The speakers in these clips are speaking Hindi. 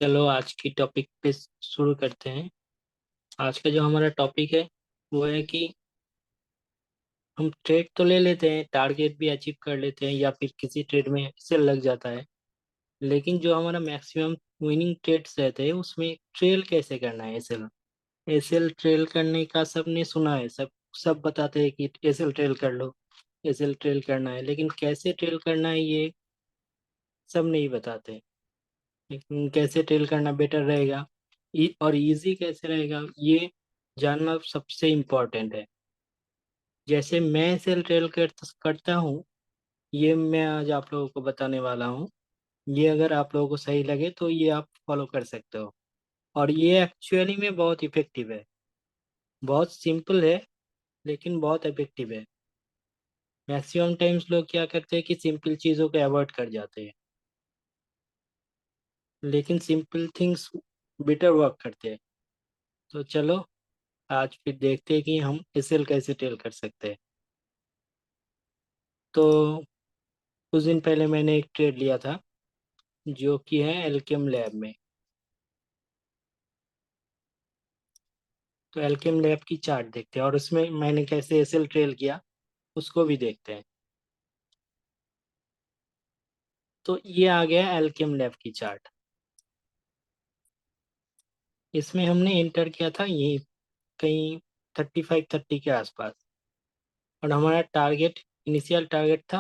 चलो आज की टॉपिक पे शुरू करते हैं। आज का जो हमारा टॉपिक है वो है कि हम ट्रेड तो ले लेते हैं, टारगेट भी अचीव कर लेते हैं या फिर किसी ट्रेड में सेल लग जाता है। लेकिन जो हमारा मैक्सिमम विनिंग ट्रेड्स रहते हैं उसमें ट्रेल कैसे करना है। एसएल एसएल ट्रेल करने का सबने सुना है, सब सब बताते हैं कि एसएल ट्रेल कर लो, एसएल ट्रेल करना है, लेकिन कैसे ट्रेल करना है ये सब नहीं बताते। लेकिन कैसे ट्रेल करना बेटर रहेगा और इजी कैसे रहेगा ये जानना सबसे इम्पोर्टेंट है। जैसे मैं सेल ट्रेल करता हूँ, ये मैं आज आप लोगों को बताने वाला हूँ। ये अगर आप लोगों को सही लगे तो ये आप फॉलो कर सकते हो। और ये एक्चुअली में बहुत इफेक्टिव है, बहुत सिंपल है लेकिन बहुत इफेक्टिव है। मैक्सिमम टाइम्स लोग क्या करते हैं कि सिंपल चीज़ों को अवॉइड कर जाते हैं, लेकिन सिंपल थिंग्स बेटर वर्क करते हैं। तो चलो आज फिर देखते हैं कि हम एसएल कैसे ट्रेल कर सकते हैं। तो कुछ दिन पहले मैंने एक ट्रेड लिया था जो कि है एल्केम लैब में। तो एल्केम लैब की चार्ट देखते हैं और उसमें मैंने कैसे एसएल ट्रेल किया उसको भी देखते हैं। तो ये आ गया एल्केम लैब की चार्ट। इसमें हमने एंटर किया था ये कहीं 35-30 के आसपास, और हमारा टारगेट, इनिशियल टारगेट था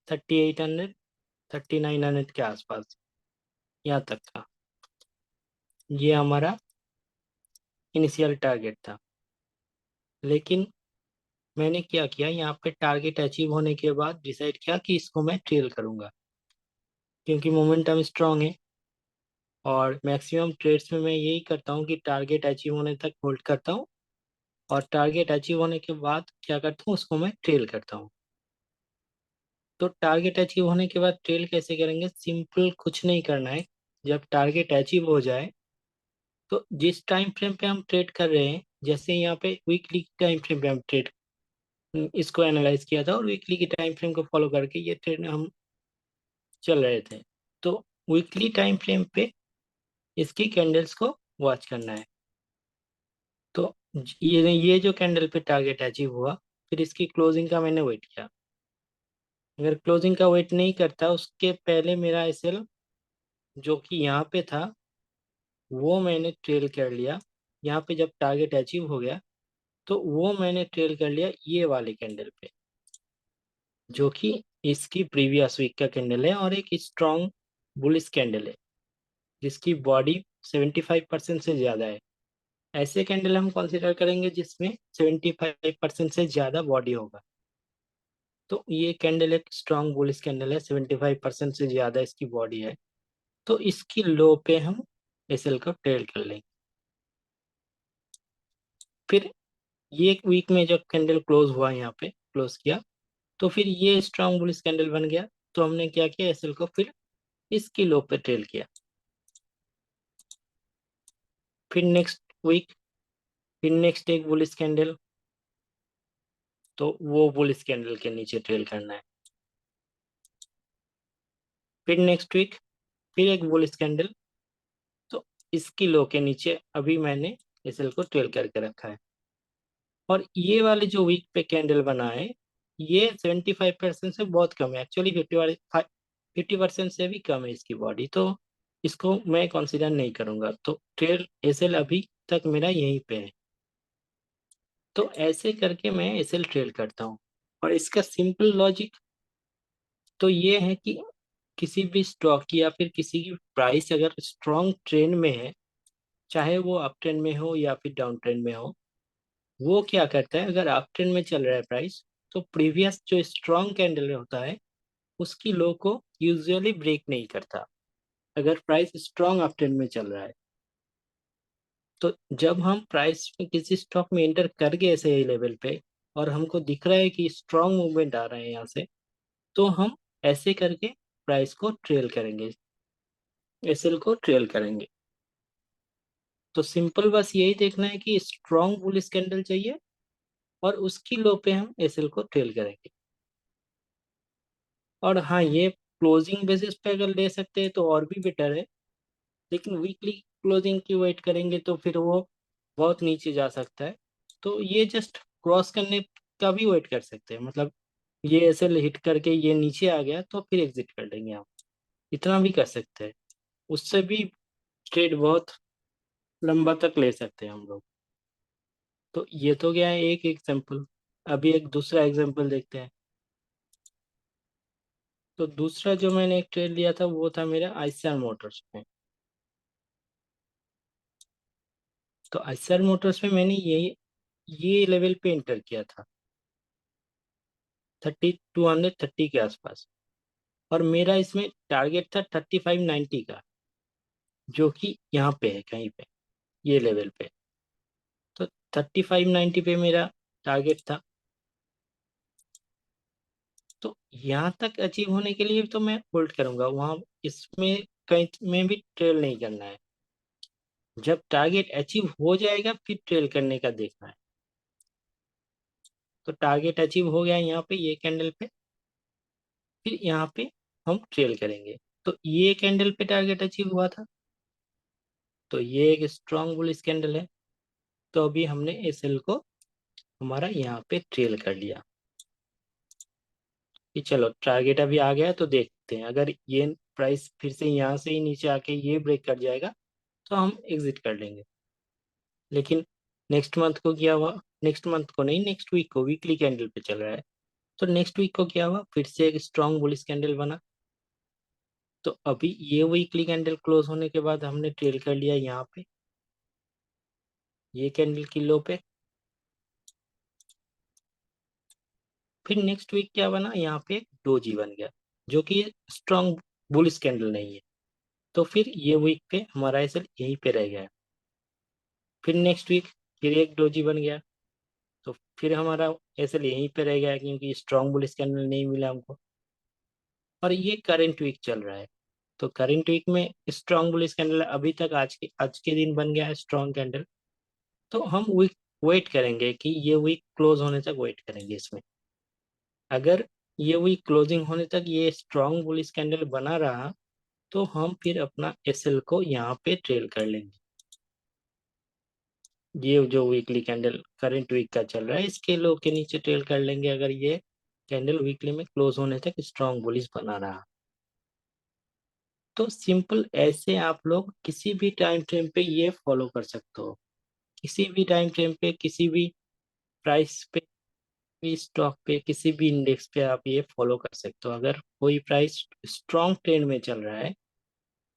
3800, 3900 के आसपास, यहाँ तक था। ये हमारा इनिशियल टारगेट था। लेकिन मैंने क्या किया, यहाँ पे टारगेट अचीव होने के बाद डिसाइड किया कि इसको मैं ट्रेल करूंगा, क्योंकि मोमेंटम स्ट्रांग है। और मैक्सिमम ट्रेड्स में मैं यही करता हूँ कि टारगेट अचीव होने तक होल्ड करता हूँ, और टारगेट अचीव होने के बाद क्या करता हूँ उसको मैं ट्रेल करता हूँ। तो टारगेट अचीव होने के बाद ट्रेल कैसे करेंगे, सिंपल कुछ नहीं करना है। जब टारगेट अचीव हो जाए तो जिस टाइम फ्रेम पे हम ट्रेड कर रहे हैं, जैसे यहाँ पे वीकली टाइम फ्रेम पे हम ट्रेड इसको एनालाइज किया था और वीकली की टाइम फ्रेम को फॉलो करके ये ट्रेड हम चल रहे थे। तो वीकली टाइम फ्रेम पे इसकी कैंडल्स को वॉच करना है। तो ये जो कैंडल पे टारगेट अचीव हुआ, फिर इसकी क्लोजिंग का मैंने वेट किया। अगर क्लोजिंग का वेट नहीं करता, उसके पहले मेरा एसएल जो कि यहाँ पे था वो मैंने ट्रेल कर लिया। यहाँ पे जब टारगेट अचीव हो गया तो वो मैंने ट्रेल कर लिया ये वाले कैंडल पे, जो कि इसकी प्रीवियस वीक का कैंडल है और एक स्ट्रॉन्ग बुलिश कैंडल है जिसकी बॉडी 75% से ज़्यादा है। ऐसे कैंडल हम कंसिडर करेंगे जिसमें 75% से ज़्यादा बॉडी होगा। तो ये कैंडल एक स्ट्रॉन्ग बुलिश कैंडल है, 75% से ज़्यादा इसकी बॉडी है। तो इसकी लो पे हम एसएल को ट्रेल कर लेंगे। फिर ये एक वीक में जब कैंडल क्लोज हुआ, यहाँ पे क्लोज किया, तो फिर ये स्ट्रॉन्ग बुलिश कैंडल बन गया। तो हमने क्या किया, एसएल को फिर इसकी लो पे ट्रेल किया। फिर नेक्स्ट वीक फिर नेक्स्ट एक बुलिश कैंडल, तो वो बुलिश कैंडल के नीचे ट्रेल करना है। फिर नेक्स्ट वीक फिर एक बुलिश कैंडल, तो इसकी लो के नीचे अभी मैंने एसएल को ट्रेल करके रखा है। और ये वाले जो वीक पे कैंडल बना है ये 75% से बहुत कम है, एक्चुअली 50% से भी कम है इसकी बॉडी। तो इसको मैं कंसिडर नहीं करूंगा। तो ट्रेल एसएल अभी तक मेरा यहीं पे है। तो ऐसे करके मैं एसएल ट्रेल करता हूँ। और इसका सिंपल लॉजिक तो ये है कि किसी भी स्टॉक की या फिर किसी की प्राइस अगर स्ट्रॉन्ग ट्रेंड में है, चाहे वो अप ट्रेंड में हो या फिर डाउन ट्रेंड में हो, वो क्या करता है, अगर अप ट्रेंड में चल रहा है प्राइस, तो प्रीवियस जो स्ट्रॉन्ग कैंडल होता है उसकी लो को यूजुअली ब्रेक नहीं करता, अगर प्राइस स्ट्रॉन्ग अप ट्रेंड में चल रहा है। तो जब हम प्राइस में किसी स्टॉक में एंटर कर गए ऐसे ही लेवल पे और हमको दिख रहा है कि स्ट्रॉन्ग मूवमेंट आ रहा है यहाँ से, तो हम ऐसे करके प्राइस को ट्रेल करेंगे, एसएल को ट्रेल करेंगे। तो सिंपल बस यही देखना है कि स्ट्रॉन्ग बुलिश कैंडल चाहिए और उसकी लो पे हम एसएल को ट्रेल करेंगे। और हाँ, ये क्लोजिंग बेसिस पे अगर ले सकते हैं तो और भी बेटर है। लेकिन वीकली क्लोजिंग की वेट करेंगे तो फिर वो बहुत नीचे जा सकता है। तो ये जस्ट क्रॉस करने का भी वेट कर सकते हैं, मतलब ये ऐसे हिट करके ये नीचे आ गया तो फिर एग्जिट कर लेंगे हम, इतना भी कर सकते हैं। उससे भी ट्रेड बहुत लंबा तक ले सकते हैं हम लोग। तो ये तो गया है एक एग्जांपल। अभी एक दूसरा एग्जांपल देखते हैं। तो दूसरा जो मैंने एक ट्रेड लिया था वो था मेरा आईसीआर मोटर्स में। तो आईसीआर मोटर्स में मैंने ये लेवल पे एंटर किया था, 3230 के आसपास। और मेरा इसमें टारगेट था 3590 का, जो कि यहाँ पे है कहीं पे, ये लेवल पे। तो 3590 पे मेरा टारगेट था। तो यहाँ तक अचीव होने के लिए तो मैं होल्ड करूंगा वहाँ, इसमें कहीं में भी ट्रेल नहीं करना है। जब टारगेट अचीव हो जाएगा फिर ट्रेल करने का देखना है। तो टारगेट अचीव हो गया यहाँ पे ये कैंडल पे, फिर यहाँ पे हम ट्रेल करेंगे। तो ये कैंडल पे टारगेट अचीव हुआ था, तो ये एक स्ट्रॉन्ग बुलिश कैंडल है। तो अभी हमने एसएल को हमारा यहाँ पे ट्रेल कर लिया कि चलो टारगेट अभी आ गया है, तो देखते हैं अगर ये प्राइस फिर से यहाँ से ही नीचे आके ये ब्रेक कर जाएगा तो हम एग्जिट कर लेंगे। लेकिन नेक्स्ट मंथ को क्या हुआ, नेक्स्ट मंथ को नहीं, नेक्स्ट वीक को, वीकली कैंडल पे चल रहा है। तो नेक्स्ट वीक को क्या हुआ, फिर से एक स्ट्रॉन्ग बुलिश कैंडल बना। तो अभी ये वीकली कैंडल क्लोज होने के बाद हमने ट्रेल कर लिया यहाँ पे, ये कैंडल की लो पे। फिर नेक्स्ट वीक क्या बना, यहाँ पे एक डोजी बन गया, जो कि स्ट्रॉन्ग बुलिश कैंडल नहीं है। तो फिर ये वीक पे हमारा ऐसे यहीं पे रह गया। फिर नेक्स्ट वीक फिर एक डोजी बन गया, तो फिर हमारा ऐसे यहीं पे रह गया क्योंकि स्ट्रॉन्ग बुलिश कैंडल नहीं मिला हमको। और ये करंट वीक चल रहा है। तो करंट वीक में स्ट्रॉन्ग बुलिश कैंडल अभी तक आज के दिन बन गया है स्ट्रॉन्ग कैंडल। तो हम वीक वेट करेंगे कि ये वीक क्लोज होने तक वेट करेंगे इसमें। अगर ये वीक क्लोजिंग होने तक ये स्ट्रॉन्ग बुलिश कैंडल बना रहा तो हम फिर अपना एसएल को यहाँ पे ट्रेल कर लेंगे। ये जो वीकली कैंडल करंट वीक का चल रहा है इसके लो के नीचे ट्रेल कर लेंगे, अगर ये कैंडल वीकली में क्लोज होने तक स्ट्रॉन्ग बुलिश बना रहा। तो सिंपल ऐसे आप लोग किसी भी टाइम फ्रेम पे ये फॉलो कर सकते हो। किसी भी टाइम फ्रेम पे, किसी भी प्राइस पे, भी स्टॉक पे, किसी भी इंडेक्स पे आप ये फॉलो कर सकते हो। अगर कोई प्राइस स्ट्रॉन्ग ट्रेंड में चल रहा है,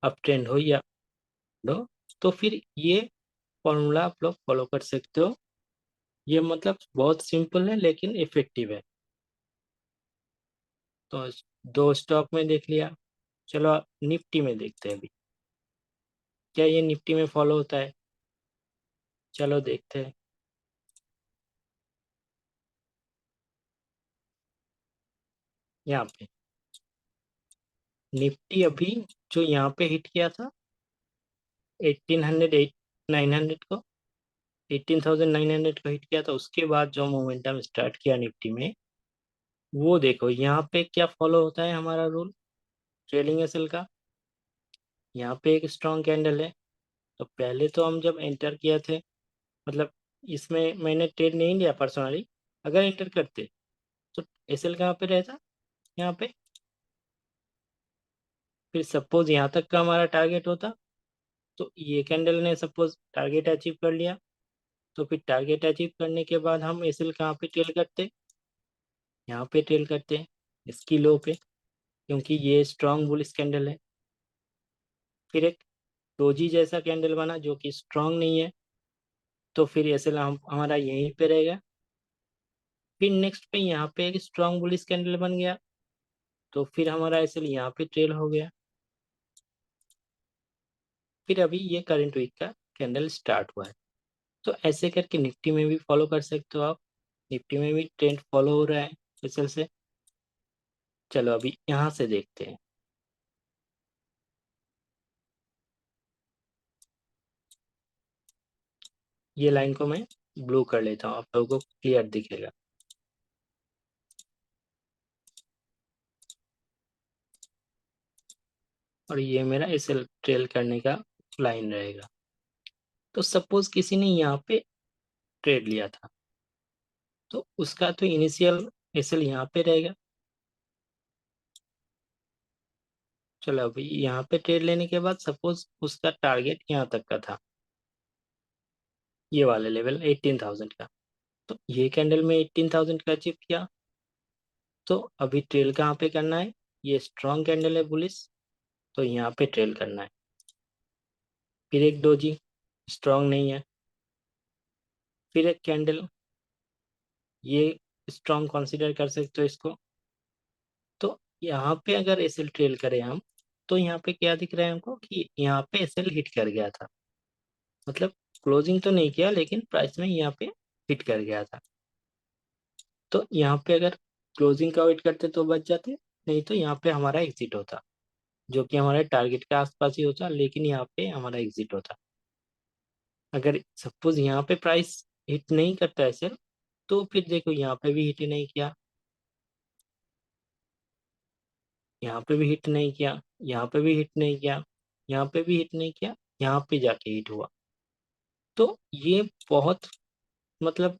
अप ट्रेंड हो या लो, तो फिर ये फॉर्मूला आप लोग फॉलो कर सकते हो। ये मतलब बहुत सिंपल है लेकिन इफेक्टिव है। तो दो स्टॉक में देख लिया, चलो निफ्टी में देखते हैं अभी क्या ये निफ्टी में फॉलो होता है। चलो देखते हैं। यहाँ पे निफ्टी अभी जो यहाँ पे हिट किया था 1800, 900 को, 18,900 को हिट किया था, उसके बाद जो मोमेंटम स्टार्ट किया निफ्टी में, वो देखो यहाँ पे क्या फॉलो होता है हमारा रूल ट्रेलिंग एसएल का। यहाँ पे एक स्ट्रॉन्ग कैंडल है। तो पहले तो हम जब एंटर किए थे, मतलब इसमें मैंने ट्रेड नहीं लिया पर्सनली, अगर एंटर करते तो एसएल कहाँ पे रहता, यहाँ पे। फिर सपोज यहाँ तक का हमारा टारगेट होता, तो ये कैंडल ने सपोज टारगेट अचीव कर लिया, तो फिर टारगेट अचीव करने के बाद हम एसएल कहाँ पे ट्रेल करते, यहाँ पे ट्रेल करते हैं इसकी लो पे, क्योंकि ये स्ट्रॉन्ग बुलिश कैंडल है। फिर एक डोजी जैसा कैंडल बना जो कि स्ट्रॉन्ग नहीं है, तो फिर एसएल हम हमारा यहीं पे रहेगा। फिर नेक्स्ट पे यहाँ पे एक स्ट्रॉन्ग बुलिश कैंडल बन गया, तो फिर हमारा एसएल यहाँ पे ट्रेल हो गया। फिर अभी ये करंट वीक का कैंडल स्टार्ट हुआ है। तो ऐसे करके निफ्टी में भी फॉलो कर सकते हो आप। निफ्टी में भी ट्रेंड फॉलो हो रहा है एसएल से। चलो अभी यहाँ से देखते हैं। ये लाइन को मैं ब्लू कर लेता हूँ, आप लोगों को क्लियर दिखेगा। और ये मेरा एसएल ट्रेल करने का लाइन रहेगा। तो सपोज किसी ने यहाँ पे ट्रेड लिया था, तो उसका तो इनिशियल एसएल यहाँ पे रहेगा। चलो अभी यहाँ पे ट्रेड लेने के बाद सपोज उसका टारगेट यहाँ तक का था, ये वाले लेवल 18,000 का। तो ये कैंडल में 18,000 का अचीव किया। तो अभी ट्रेल कहाँ पे करना है, ये स्ट्रॉन्ग कैंडल है बुलिश, तो यहाँ पे ट्रेल करना है। फिर एक डोजी स्ट्रॉन्ग नहीं है, फिर एक कैंडल, ये स्ट्रॉन्ग कंसीडर कर सकते हो इसको। तो यहाँ पे अगर एसएल ट्रेल करें हम, तो यहाँ पे क्या दिख रहा है हमको कि यहाँ पे एसएल हिट कर गया था, मतलब क्लोजिंग तो नहीं किया लेकिन प्राइस में यहाँ पे हिट कर गया था। तो यहाँ पे अगर क्लोजिंग का वेट करते तो बच जाते, नहीं तो यहाँ पे हमारा एग्जिट होता, जो कि हमारे टारगेट के आसपास ही होता, लेकिन यहाँ पे हमारा एग्जिट होता। अगर सपोज यहाँ पे प्राइस हिट नहीं करता है सर, तो फिर देखो यहाँ पे भी हिट नहीं किया, यहाँ पे भी हिट नहीं किया, यहाँ पे भी हिट नहीं किया, यहाँ पे भी हिट नहीं किया, यहाँ पे जाके हिट हुआ। तो ये बहुत मतलब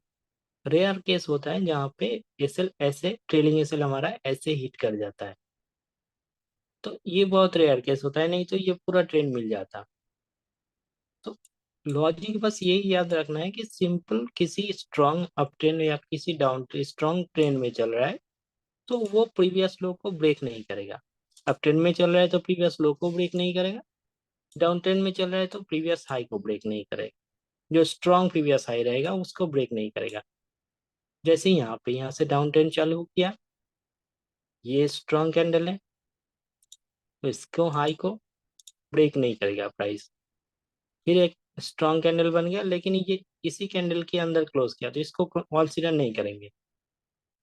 रेयर केस होता है जहाँ पे एसएल ऐसे ट्रेलिंग एसएल हमारा ऐसे हिट कर जाता है। तो ये बहुत रेयर केस होता है, नहीं तो ये पूरा ट्रेंड मिल जाता। तो लॉजिक बस यही याद रखना है कि सिंपल किसी स्ट्रॉन्ग अप ट्रेंड या किसी डाउन स्ट्रॉन्ग ट्रेंड में चल रहा है, तो वो प्रीवियस लो को ब्रेक नहीं करेगा। अप ट्रेंड में चल रहा है तो प्रीवियस लो को ब्रेक नहीं करेगा, डाउन ट्रेंड में चल रहा है तो प्रीवियस हाई को ब्रेक नहीं करेगा, जो स्ट्रॉन्ग प्रीवियस हाई रहेगा उसको ब्रेक नहीं करेगा। जैसे यहाँ से डाउन ट्रेंड चालू किया, ये स्ट्रॉन्ग कैंडल है, तो इसको हाई को ब्रेक नहीं करेगा प्राइस। फिर एक स्ट्रॉन्ग कैंडल बन गया, लेकिन ये इसी कैंडल के अंदर क्लोज किया, तो इसको कंसीडर नहीं करेंगे।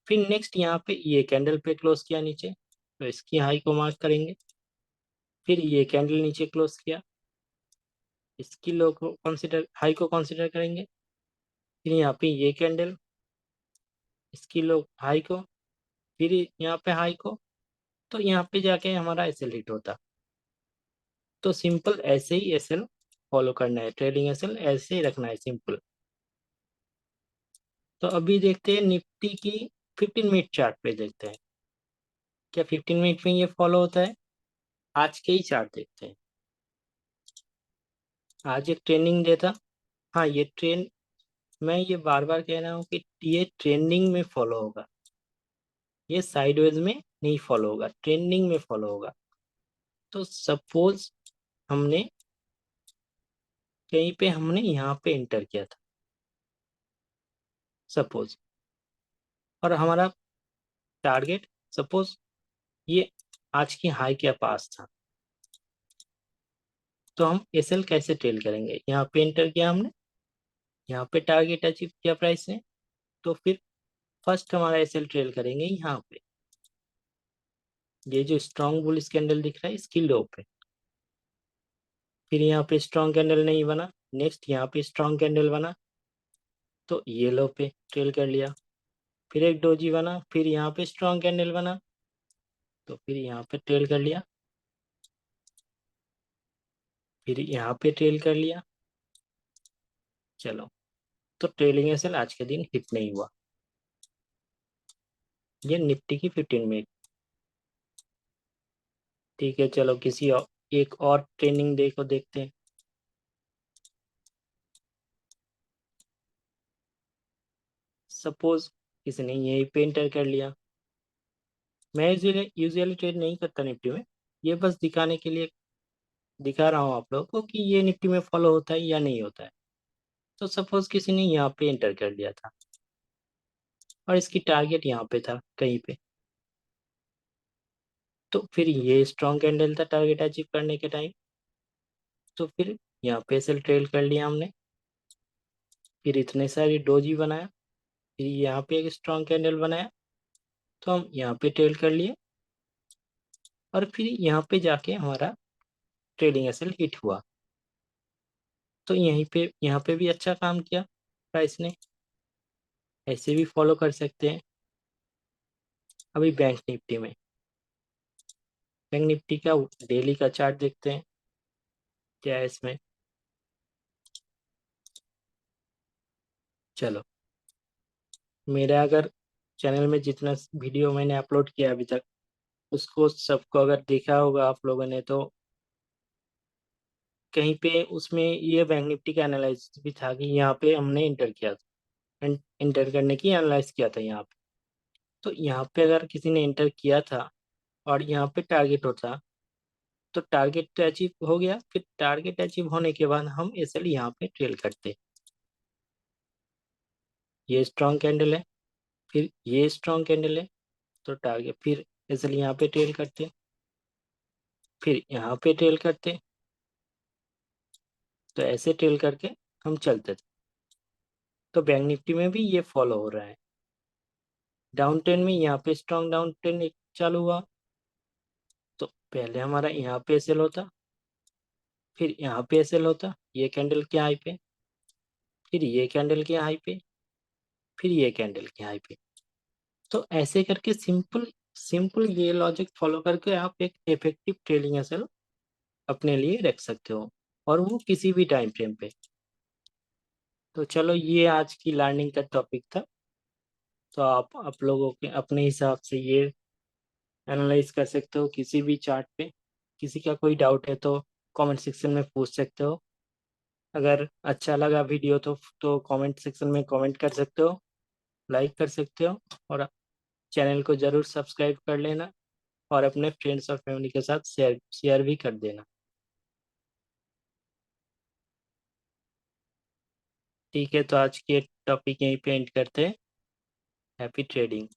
फिर नेक्स्ट यहाँ पे ये कैंडल पे क्लोज किया नीचे, तो इसकी हाई को मार्क करेंगे। फिर ये कैंडल नीचे क्लोज किया, इसकी लो को कंसिडर हाई को कंसिडर करेंगे। फिर यहाँ पे ये कैंडल, इसकी लो हाई को, फिर यहाँ पे हाई को, तो यहाँ पे जाके हमारा एसएल हिट होता। तो सिंपल ऐसे ही एसएल फॉलो करना है, ट्रेडिंग एसएल ऐसे ही रखना है सिंपल। तो अभी देखते हैं निफ्टी की 15 मिनट चार्ट पे देखते हैं, क्या 15 मिनट में ये फॉलो होता है। आज के ही चार्ट देखते हैं। आज एक ट्रेंडिंग डे था। हाँ ये ट्रेंड, मैं ये बार बार कह रहा हूँ कि ये ट्रेंडिंग में फॉलो होगा, ये साइडवेज में नहीं फॉलो होगा, ट्रेंडिंग में फॉलो होगा। तो सपोज हमने कहीं पे हमने यहाँ पे एंटर किया था सपोज, और हमारा टारगेट सपोज ये आज की हाई के पास था, तो हम एसएल कैसे ट्रेल करेंगे, यहाँ पे एंटर किया हमने, यहाँ पे टारगेट अचीव किया प्राइस ने, तो फिर फर्स्ट हमारा एसएल ट्रेल करेंगे यहाँ पे, ये जो स्ट्रॉन्ग बुलिश कैंडल दिख रहा है इसकी लो पे। फिर यहाँ पे स्ट्रॉन्ग कैंडल नहीं बना, नेक्स्ट यहाँ पे स्ट्रॉन्ग कैंडल बना, तो ये लो पे ट्रेल कर लिया। फिर एक डोजी बना, फिर यहाँ पे स्ट्रॉन्ग कैंडल बना, तो फिर यहाँ पे ट्रेल कर लिया, फिर यहाँ पे ट्रेल कर लिया। चलो, तो ट्रेलिंग एसएल आज के दिन हिट नहीं हुआ। ये निफ्टी की 15 मिनट। ठीक है, चलो किसी और एक और ट्रेनिंग डे को देखते हैं। सपोज किसी ने यही पे एंटर कर लिया, मैं यूजुअली ट्रेड नहीं करता निफ्टी में, ये बस दिखाने के लिए दिखा रहा हूँ आप लोगों को कि ये निफ्टी में फॉलो होता है या नहीं होता है। तो सपोज किसी ने यहाँ पे एंटर कर लिया था और इसकी टारगेट यहाँ पे था कहीं पे, तो फिर ये स्ट्रॉन्ग कैंडल था टारगेट अचीव करने के टाइम, तो फिर यहाँ पे सेल ट्रेल कर लिया हमने। फिर इतने सारी डोजी बनाया, फिर यहाँ पे एक स्ट्रॉन्ग कैंडल बनाया, तो हम यहाँ पे ट्रेल कर लिए, और फिर यहाँ पे जाके हमारा ट्रेडिंग एसएल हिट हुआ। तो यहीं पे यहाँ पे भी अच्छा काम किया प्राइस ने, ऐसे भी फॉलो कर सकते हैं। अभी बैंक निफ्टी का डेली का चार्ट देखते हैं। क्या है इसमें? चलो, मेरा अगर चैनल में जितना वीडियो मैंने अपलोड किया अभी तक, उसको सबको अगर देखा होगा आप लोगों ने, तो कहीं पे उसमें ये बैंक निफ्टी का एनालिसिस भी था कि यहाँ पे हमने इंटर किया था, इंटर करने की एनालाइज किया था यहाँ पे। तो यहाँ पे अगर किसी ने इंटर किया था और यहाँ पे टारगेट होता, तो टारगेट तो अचीव हो गया, फिर टारगेट अचीव होने के बाद हम एसएल यहाँ पे ट्रेल करते। ये स्ट्रॉन्ग कैंडल है, फिर ये स्ट्रॉन्ग कैंडल है, तो टारगेट फिर एसएल यहाँ पे ट्रेल करते, फिर यहाँ पे ट्रेल करते। तो ऐसे ट्रेल करके हम चलते थे। तो बैंक निफ्टी में भी ये फॉलो हो रहा है। डाउन ट्रेंड में यहाँ पे स्ट्रॉन्ग डाउन ट्रेंड चालू हुआ, तो पहले हमारा यहाँ पे एसएल होता, फिर यहाँ पे एसएल होता ये कैंडल के हाई पे, फिर ये कैंडल के हाई पे, फिर ये कैंडल के हाई पे। तो ऐसे करके सिंपल सिंपल ये लॉजिक फॉलो करके आप एक इफेक्टिव ट्रेडिंग एसएल अपने लिए रख सकते हो, और वो किसी भी टाइम फ्रेम पे। तो चलो, ये आज की लर्निंग का टॉपिक था। तो आप लोगों के अपने हिसाब से ये एनालाइज कर सकते हो किसी भी चार्ट पे। किसी का कोई डाउट है तो कमेंट सेक्शन में पूछ सकते हो। अगर अच्छा लगा वीडियो तो कमेंट सेक्शन में कमेंट कर सकते हो, लाइक कर सकते हो, और चैनल को ज़रूर सब्सक्राइब कर लेना, और अपने फ्रेंड्स और फैमिली के साथ शेयर शेयर भी कर देना। ठीक है, तो आज के टॉपिक यहीं पे एंड करते हैं। Happy trading.